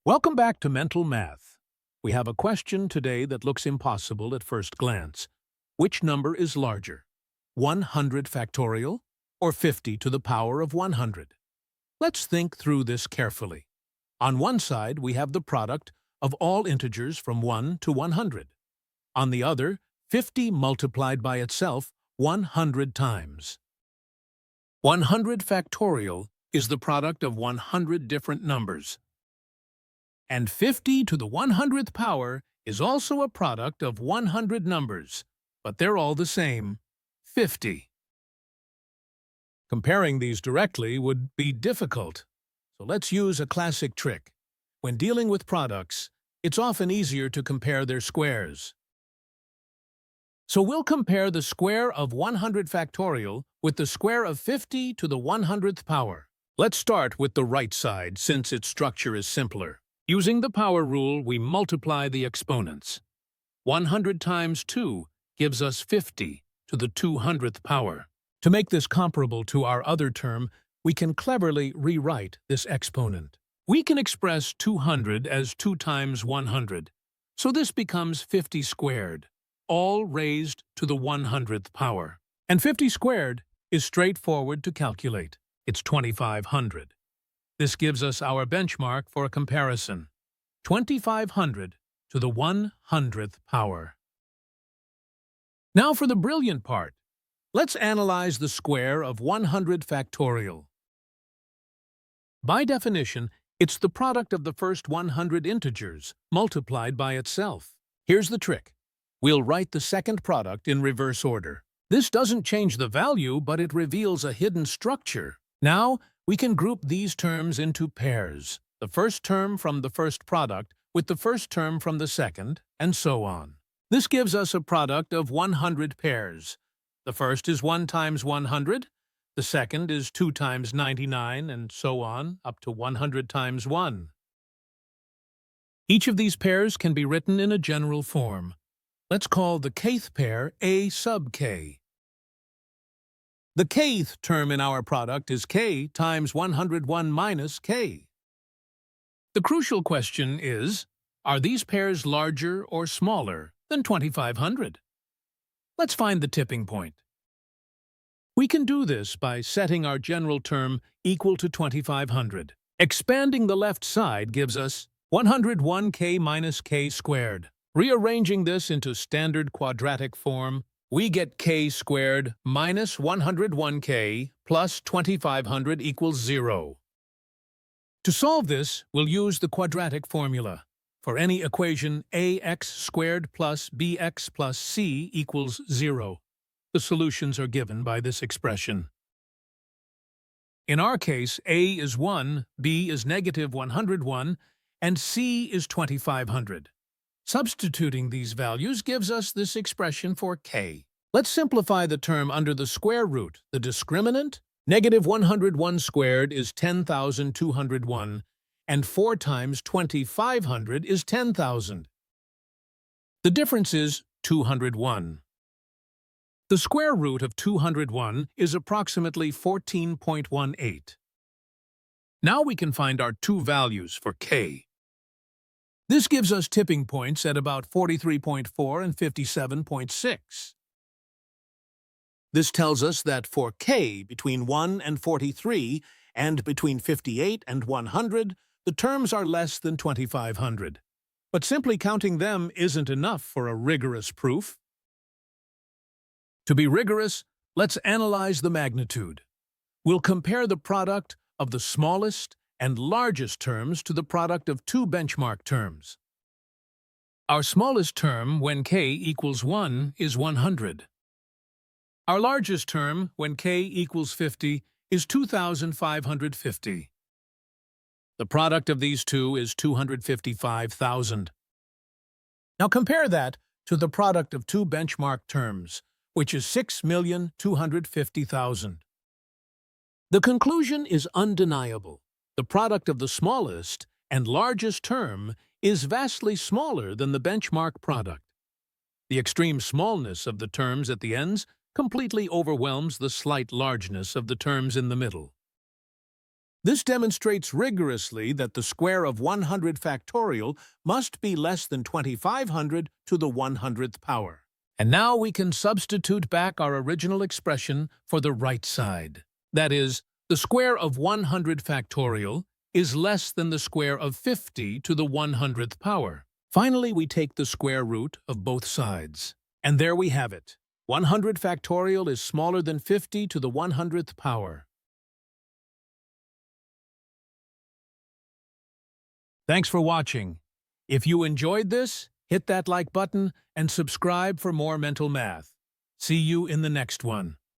Welcome back to Mental Math. We have a question today that looks impossible at first glance. Which number is larger, 100 factorial or 50 to the power of 100? Let's think through this carefully. On one side, we have the product of all integers from 1 to 100. On the other, 50 multiplied by itself 100 times. 100 factorial is the product of 100 different numbers. And 50 to the 100th power is also a product of 100 numbers, but they're all the same, 50. Comparing these directly would be difficult, so let's use a classic trick. When dealing with products, it's often easier to compare their squares. So we'll compare the square of 100 factorial with the square of 50 to the 100th power. Let's start with the right side since its structure is simpler. Using the power rule, we multiply the exponents. 100 times 2 gives us 50 to the 200th power. To make this comparable to our other term, we can cleverly rewrite this exponent. We can express 200 as 2 times 100, so this becomes 50 squared, all raised to the 100th power. And 50 squared is straightforward to calculate. It's 2500. This gives us our benchmark for a comparison, 2500 to the 100th power. Now for the brilliant part. Let's analyze the square of 100 factorial. By definition, it's the product of the first 100 integers multiplied by itself. Here's the trick. We'll write the second product in reverse order. This doesn't change the value, but it reveals a hidden structure. Now, we can group these terms into pairs, the first term from the first product with the first term from the second, and so on. This gives us a product of 100 pairs. The first is 1 times 100, the second is 2 times 99, and so on, up to 100 times 1. Each of these pairs can be written in a general form. Let's call the kth pair A sub k. The kth term in our product is k times 101 minus k. The crucial question is, are these pairs larger or smaller than 2500? Let's find the tipping point. We can do this by setting our general term equal to 2500. Expanding the left side gives us 101k minus k squared. Rearranging this into standard quadratic form, we get k squared minus 101k plus 2500 equals 0. To solve this, we'll use the quadratic formula. For any equation ax squared plus bx plus c equals 0, the solutions are given by this expression. In our case, a is 1, b is negative 101, and c is 2500. Substituting these values gives us this expression for k. Let's simplify the term under the square root. The discriminant, negative 101 squared is 10,201, and 4 times 2500 is 10,000. The difference is 201. The square root of 201 is approximately 14.18. Now we can find our two values for k. This gives us tipping points at about 43.4 and 57.6. This tells us that for k between 1 and 43 and between 58 and 100, the terms are less than 2500. But simply counting them isn't enough for a rigorous proof. To be rigorous, let's analyze the magnitude. We'll compare the product of the smallest and largest terms to the product of two benchmark terms. Our smallest term, when k equals 1, is 100. Our largest term, when k equals 50, is 2,550. The product of these two is 255,000. Now compare that to the product of two benchmark terms, which is 6,250,000. The conclusion is undeniable. The product of the smallest and largest term is vastly smaller than the benchmark product. The extreme smallness of the terms at the ends completely overwhelms the slight largeness of the terms in the middle. This demonstrates rigorously that the square of 100 factorial must be less than 2500 to the 100th power. And now we can substitute back our original expression for the right side. That is, the square of 100 factorial is less than the square of 50 to the 100th power. Finally, we take the square root of both sides. And there we have it. 100 factorial is smaller than 50 to the 100th power. Thanks for watching. If you enjoyed this, hit that like button and subscribe for more mental math. See you in the next one.